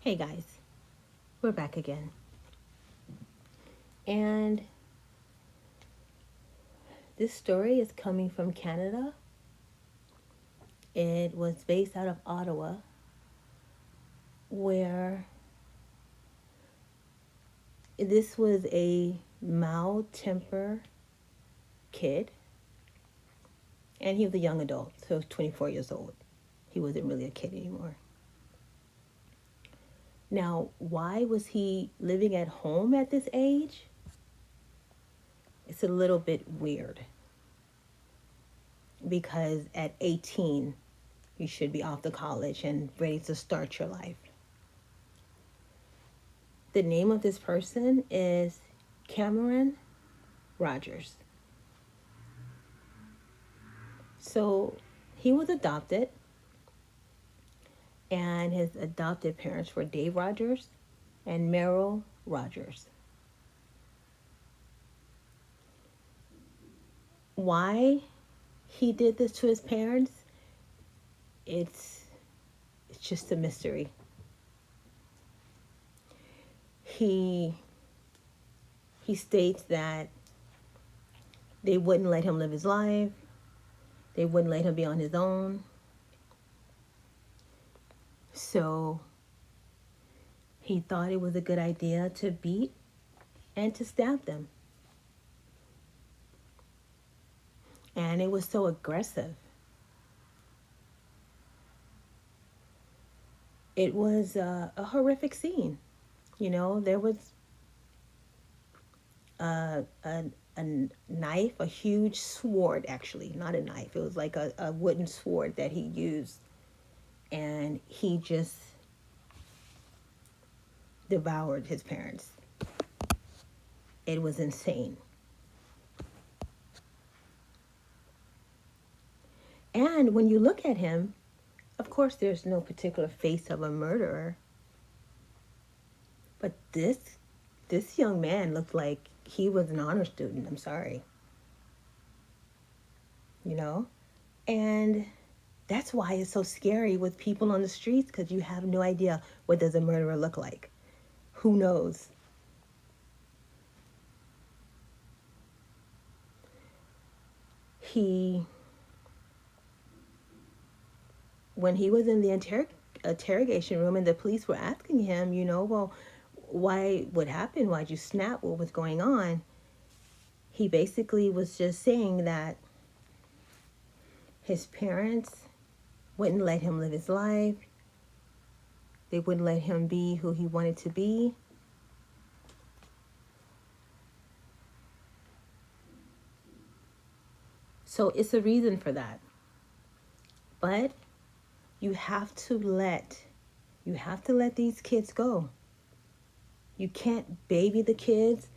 Hey guys, we're back again. And this story is coming from Canada. It was based out of Ottawa, where this was a mild temper kid, and he was a young adult, so he was 24 years old. He wasn't really a kid anymore. Now, why was he living at home at this age? It's a little bit weird because at 18, you should be off to college and ready to start your life. The name of this person is Cameron Rogers. So he was adopted, and his adopted parents were Dave Rogers and Merrill Rogers. Why he did this to his parents, it's just a mystery. He states that they wouldn't let him live his life. They wouldn't let him be on his own. So he thought it was a good idea to beat and to stab them. And it was so aggressive. It was a horrific scene. You know, there was a knife, a huge sword, actually, not a knife. It was like a wooden sword that he used. And he just devoured his parents. It was insane. And when you look at him, of course, there's no particular face of a murderer. But this young man looked like he was an honor student. I'm sorry. You know? And that's why it's so scary with people on the streets, because you have no idea what does a murderer look like. Who knows? When he was in the interrogation room and the police were asking him, well, what happened? Why'd you snap? What was going on? He basically was just saying that his parents wouldn't let him live his life. They wouldn't let him be who he wanted to be. So it's a reason for that. But you have to let these kids go. You can't baby the kids.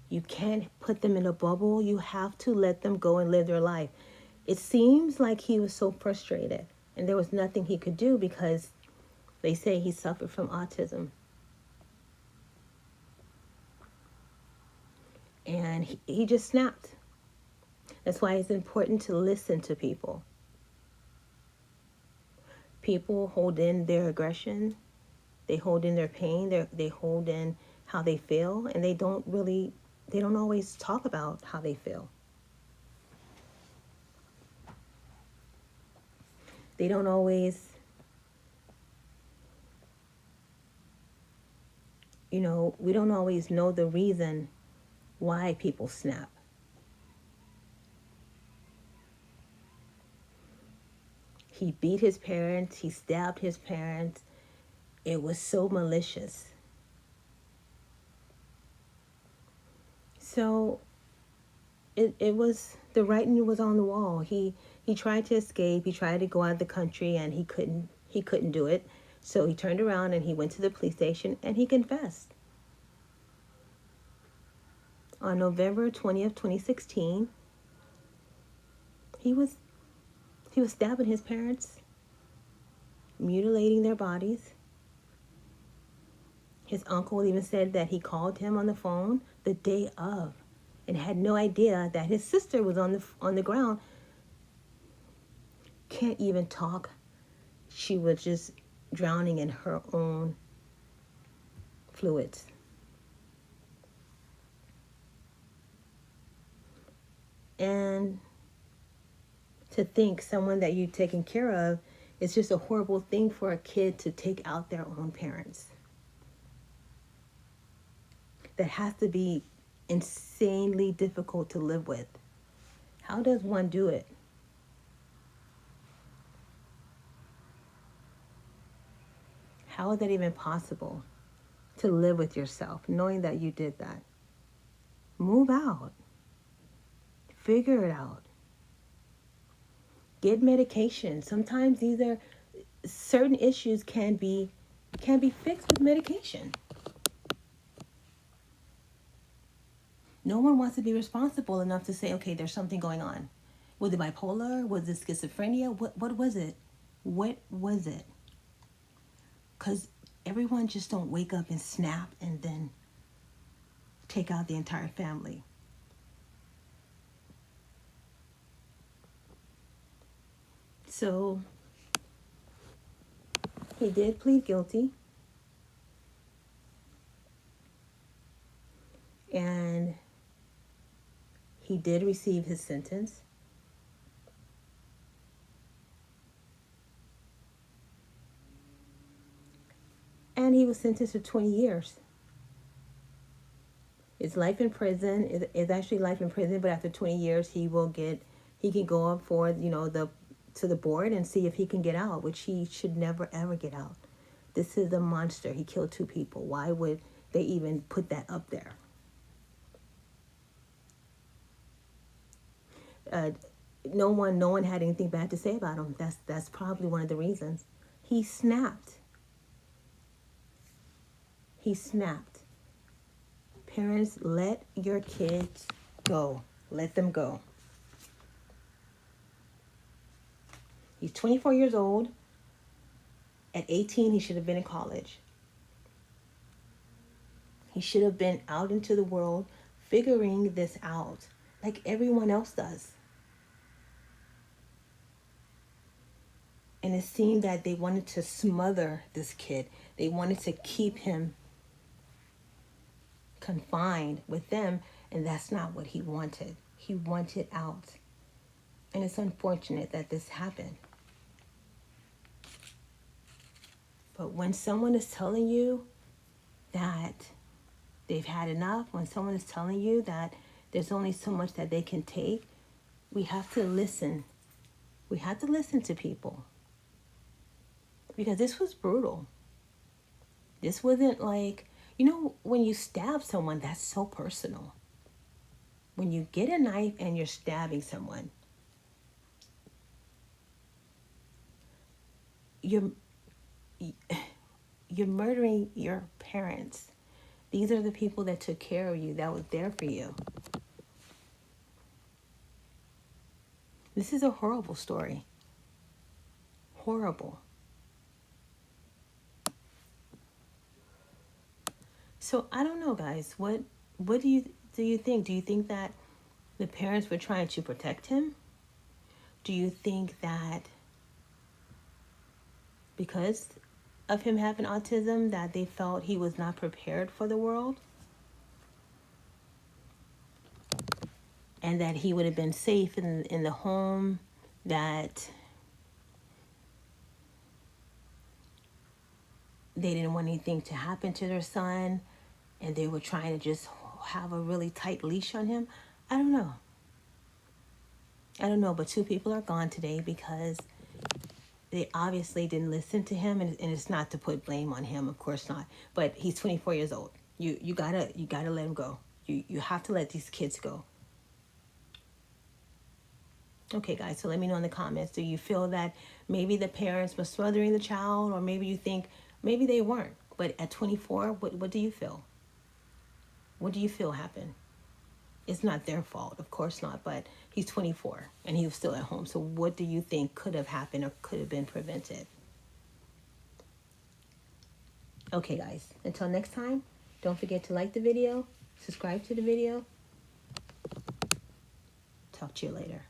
You can't put them in a bubble. You have to let them go and live their life. It seems like he was so frustrated, and there was nothing he could do because they say he suffered from autism. And he just snapped. That's why it's important to listen to people. People hold in their aggression. They hold in their pain. They hold in how they feel, and they don't always talk about how they feel. They don't always, we don't always know the reason why people snap. He beat his parents. He stabbed his parents. It was so malicious. So it was, the writing was on the wall. He tried to escape. He tried to go out of the country, and he couldn't do it. So he turned around and he went to the police station and he confessed. On November 20th, 2016, he was stabbing his parents, mutilating their bodies. His uncle even said that he called him on the phone the day of and had no idea that his sister was on the ground. Can't even talk. She was just drowning in her own fluids. And to think someone that you're taking care of, it's just a horrible thing for a kid to take out their own parents. That has to be insanely difficult to live with. How does one do it? How is that even possible to live with yourself, knowing that you did that? Move out. Figure it out. Get medication. Sometimes these are certain issues can be fixed with medication. No one wants to be responsible enough to say, okay, there's something going on. Was it bipolar? Was it schizophrenia? What was it? What was it? Because everyone just don't wake up and snap and then take out the entire family. So he did plead guilty. And he did receive his sentence. And he was sentenced to 20 years. It's life in prison. It's actually life in prison, but after 20 years, he can go up for, to the board and see if he can get out, which he should never, ever get out. This is a monster. He killed 2 people. Why would they even put that up there? No one had anything bad to say about him. That's probably one of the reasons. He snapped. He snapped. Parents, let your kids go. Let them go. He's 24 years old. At 18, he should have been in college. He should have been out into the world figuring this out like everyone else does. And it seemed that they wanted to smother this kid. They wanted to keep him confined with them, and that's not what he wanted. He wanted out. And it's unfortunate that this happened. But when someone is telling you that they've had enough, when someone is telling you that there's only so much that they can take, we have to listen. We have to listen to people. Because this was brutal. This wasn't like, when you stab someone, that's so personal. When you get a knife and you're stabbing someone, you're murdering your parents. These are the people that took care of you, that was there for you. This is a horrible story. Horrible. So I don't know, guys. What do you think? Do you think that the parents were trying to protect him? Do you think that because of him having autism that they felt he was not prepared for the world? And that he would have been safe in the home, that they didn't want anything to happen to their son, and they were trying to just have a really tight leash on him? I don't know. But 2 people are gone today because they obviously didn't listen to him, and it's not to put blame on him, of course not. But he's 24 years old. You gotta let him go. You have to let these kids go. Okay, guys, so let me know in the comments. Do you feel that maybe the parents were smothering the child, or maybe you think maybe they weren't? But at 24, what do you feel? What do you feel happened? It's not their fault, of course not, but he's 24 and he was still at home. So what do you think could have happened or could have been prevented? Okay, guys, until next time, don't forget to like the video, subscribe to the video. Talk to you later.